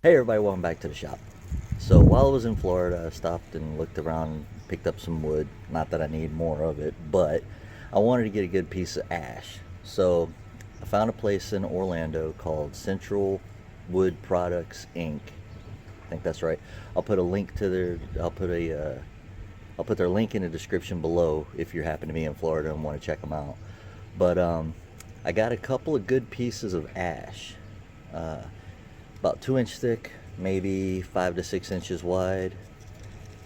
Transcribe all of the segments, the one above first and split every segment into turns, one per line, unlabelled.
Hey everybody, welcome back to the shop. So while I was in Florida, I stopped and looked around, picked up some wood. Not that I need more of it, but I wanted to get a good piece of ash. So I found a place in Orlando called Central Wood Products Inc. I think that's right. I'll put a link to their. I'll put their link in the description below if you happen to be in Florida and want to check them out. But I got a couple of good pieces of ash. Uh, about 2 inch thick, maybe 5 to 6 inches wide,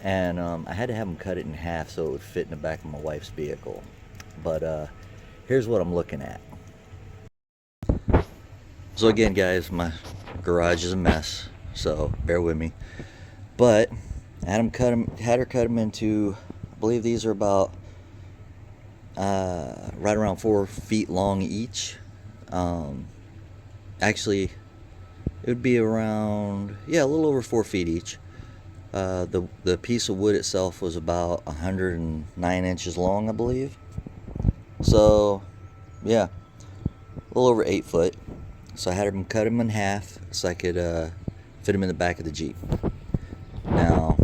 and I had to have them cut it in half so it would fit in the back of my wife's vehicle. But here's what I'm looking at. So again, guys, my garage is a mess, so bear with me. But I had her cut them into, I believe these are about right around 4 feet long each. Actually, it would be around, yeah, a little over 4 feet each. The piece of wood itself was about 109 inches long, I believe. So, yeah, a little over 8 foot. So I had them cut them in half so I could fit them in the back of the Jeep. Now,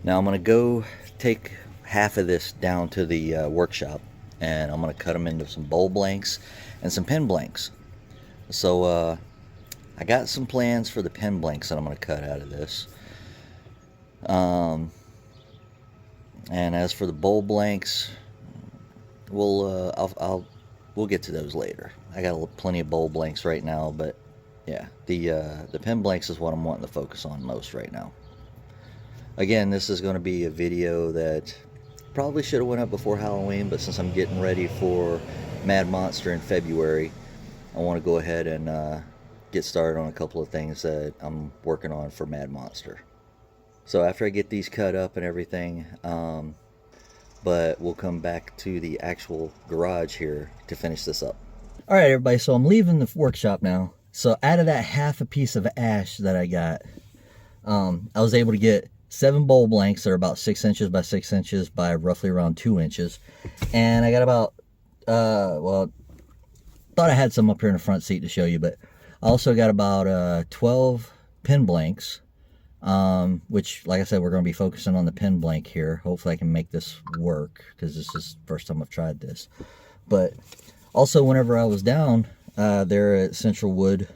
I'm gonna go take half of this down to the workshop, and I'm gonna cut them into some bowl blanks and some pen blanks. So I got some plans for the pen blanks that I'm going to cut out of this. And as for the bowl blanks, we'll get to those later. I got plenty of bowl blanks right now, but yeah, the pen blanks is what I'm wanting to focus on most right now. Again, this is going to be a video that probably should have went up before Halloween, but since I'm getting ready for Mad Monster in February, I want to go ahead and get started on a couple of things that I'm working on for Mad Monster. So after I get these cut up and everything, but we'll come back to the actual garage here to finish this up. All right, everybody, so I'm leaving the workshop now. So out of that half a piece of ash that I got, I was able to get 7 bowl blanks that are about 6 inches by 6 inches by roughly around 2 inches. And I got about, well, thought I had some up here in the front seat to show you, but I also got about 12 pen blanks, which, like I said, we're going to be focusing on the pen blank here. Hopefully I can make this work, because this is the first time I've tried this. But also, whenever I was down there at Central Wood,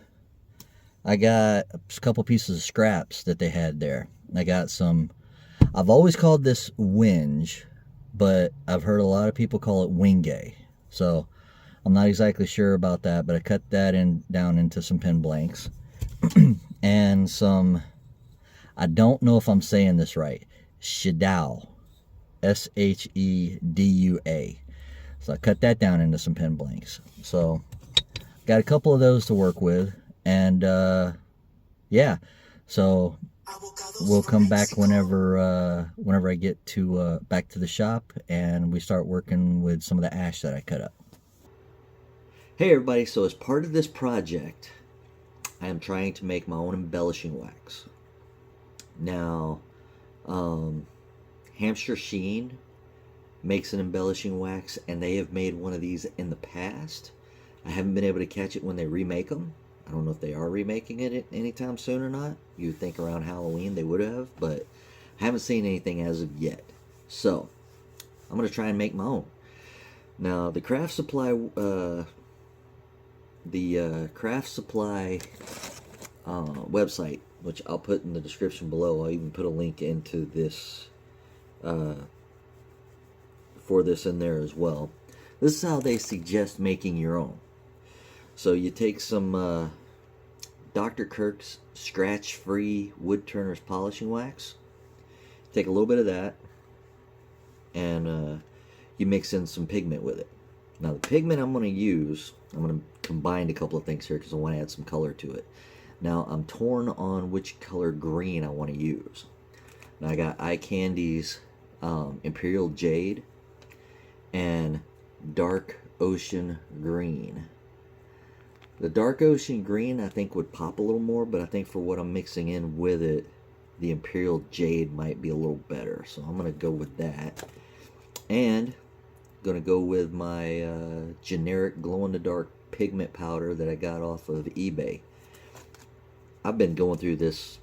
I got a couple pieces of scraps that they had there. I got some, I've always called this whinge, but I've heard a lot of people call it wingay. So I'm not exactly sure about that, but I cut that down into some pen blanks. And some, I don't know if I'm saying this right, Shedua, Shedua. So I cut that down into some pen blanks. So got a couple of those to work with, and yeah, so we'll come back whenever I get to back to the shop and we start working with some of the ash that I cut up. Hey everybody, so as part of this project, I am trying to make my own embellishing wax. Now, Hampshire Sheen makes an embellishing wax, and they have made one of these in the past. I haven't been able to catch it when they remake them. I don't know if they are remaking it anytime soon or not. You'd think around Halloween they would have, but I haven't seen anything as of yet. So, I'm going to try and make my own. Now, the Craft Supply website, which I'll put in the description below. I'll even put a link into this for this in there as well. This is how they suggest making your own. So you take some Dr. Kirk's scratch-free wood turner's polishing wax. Take a little bit of that, and you mix in some pigment with it. Now the pigment I'm going to use, I'm going to combine a couple of things here because I want to add some color to it. Now I'm torn on which color green I want to use. Now I got Eye Candy's Imperial Jade and Dark Ocean Green. The Dark Ocean Green I think would pop a little more, but I think for what I'm mixing in with it, the Imperial Jade might be a little better. So I'm going to go with that. And I'm going to go with my generic glow-in-the-dark pigment powder that I got off of eBay. I've been going through this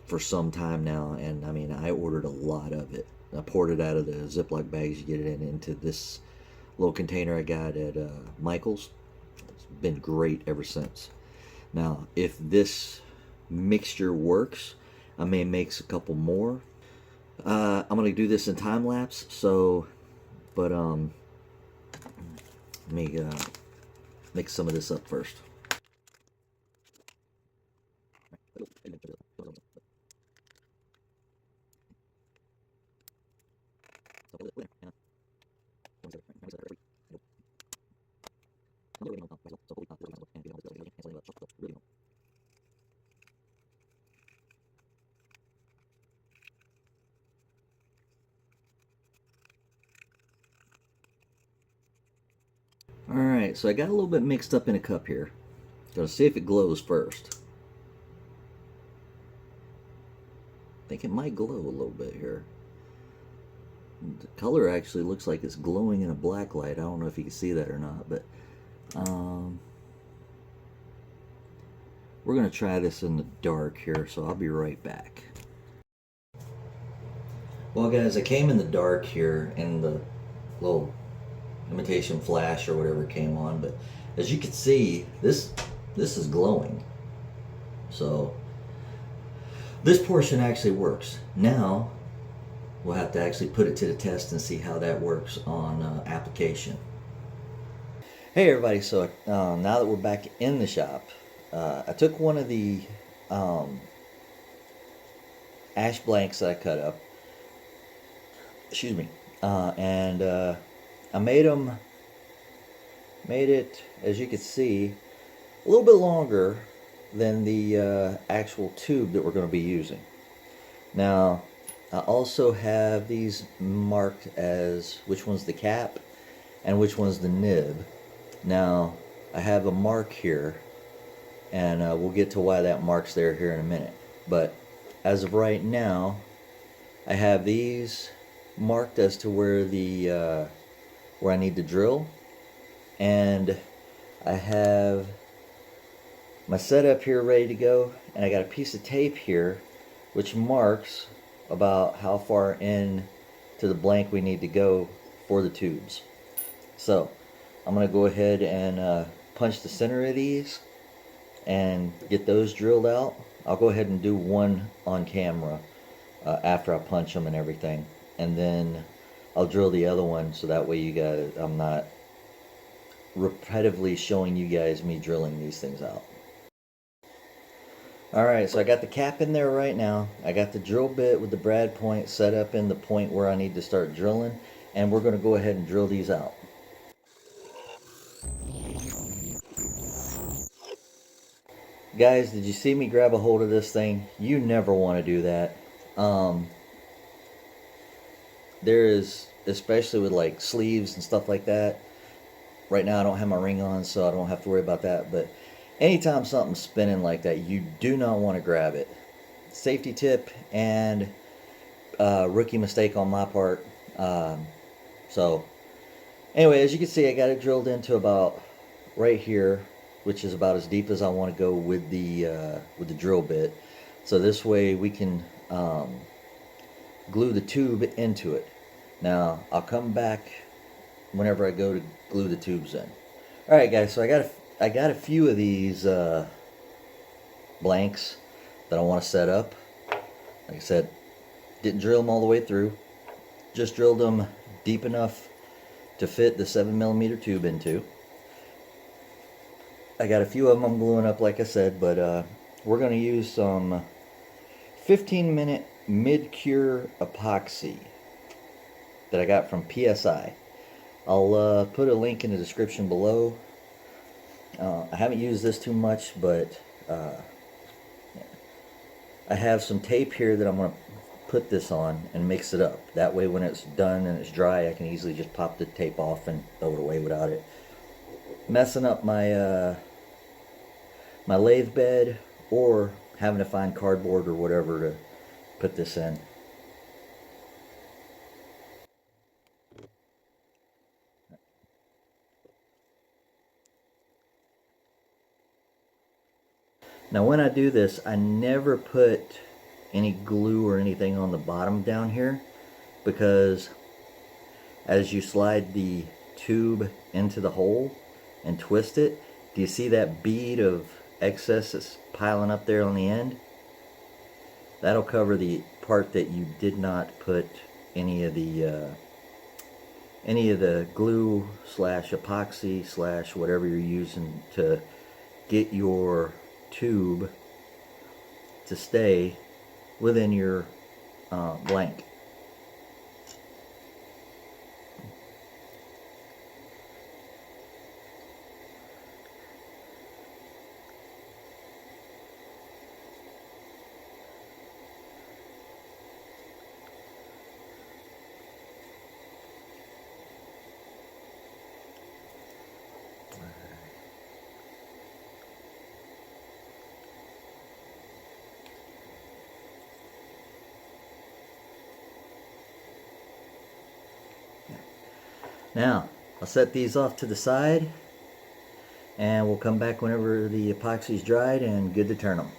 for some time now, and I mean, I ordered a lot of it. I poured it out of the Ziploc bags you get it in into this little container I got at Michael's. It's been great ever since. Now, if this mixture works, I may make a couple more. I'm gonna do this in time lapse, so, but let me mix some of this up first. Alright, so I got a little bit mixed up in a cup here. Gonna see if it glows first. I think it might glow a little bit here. The color actually looks like it's glowing in a black light. I don't know if you can see that or not, but we're gonna try this in the dark here, so I'll be right back. Well guys, I came in the dark here and the little imitation flash or whatever came on, but as you can see, this is glowing. So this portion actually works. Now we'll have to actually put it to the test and see how that works on application. Hey everybody, so now that we're back in the shop, I took one of the ash blanks that I cut up, excuse me, and I made it, as you can see, a little bit longer than the actual tube that we're going to be using. Now, I also have these marked as which one's the cap and which one's the nib. Now, I have a mark here, and we'll get to why that mark's there here in a minute. But as of right now, I have these marked as to where the where I need to drill, and I have my setup here ready to go, and I got a piece of tape here which marks about how far in to the blank we need to go for the tubes. So I'm going to go ahead and punch the center of these and get those drilled out. I'll go ahead and do one on camera after I punch them and everything, and then I'll drill the other one, so that way you guys, I'm not repetitively showing you guys me drilling these things out. Alright, so I got the cap in there right now. I got the drill bit with the brad point set up in the point where I need to start drilling, and we're going to go ahead and drill these out. Guys, did you see me grab a hold of this thing? You never want to do that. There is, especially with like sleeves and stuff like that. Right now I don't have my ring on, so I don't have to worry about that, but anytime something's spinning like that, you do not want to grab it. Safety tip and rookie mistake on my part. So anyway, as you can see, I got it drilled into about right here, which is about as deep as I want to go with the drill bit. So this way we can glue the tube into it. Now I'll come back whenever I go to glue the tubes in. Alright guys, so I got a few of these blanks that I want to set up. Like I said, didn't drill them all the way through, just drilled them deep enough to fit the 7mm tube into. I got a few of them I'm gluing up, like I said, but we're going to use some 15-minute mid-cure epoxy that I got from PSI. I'll put a link in the description below. I haven't used this too much, but I have some tape here that I'm going to put this on and mix it up. That way when it's done and it's dry, I can easily just pop the tape off and throw it away without it messing up my my lathe bed, or having to find cardboard or whatever to put this in. Now when I do this, I never put any glue or anything on the bottom down here, because as you slide the tube into the hole and twist it, do you see that bead of excess that's piling up there on the end? That'll cover the part that you did not put any of the glue slash epoxy slash whatever you're using to get your tube to stay within your blank. Now, I'll set these off to the side, and we'll come back whenever the epoxy's dried and good to turn them.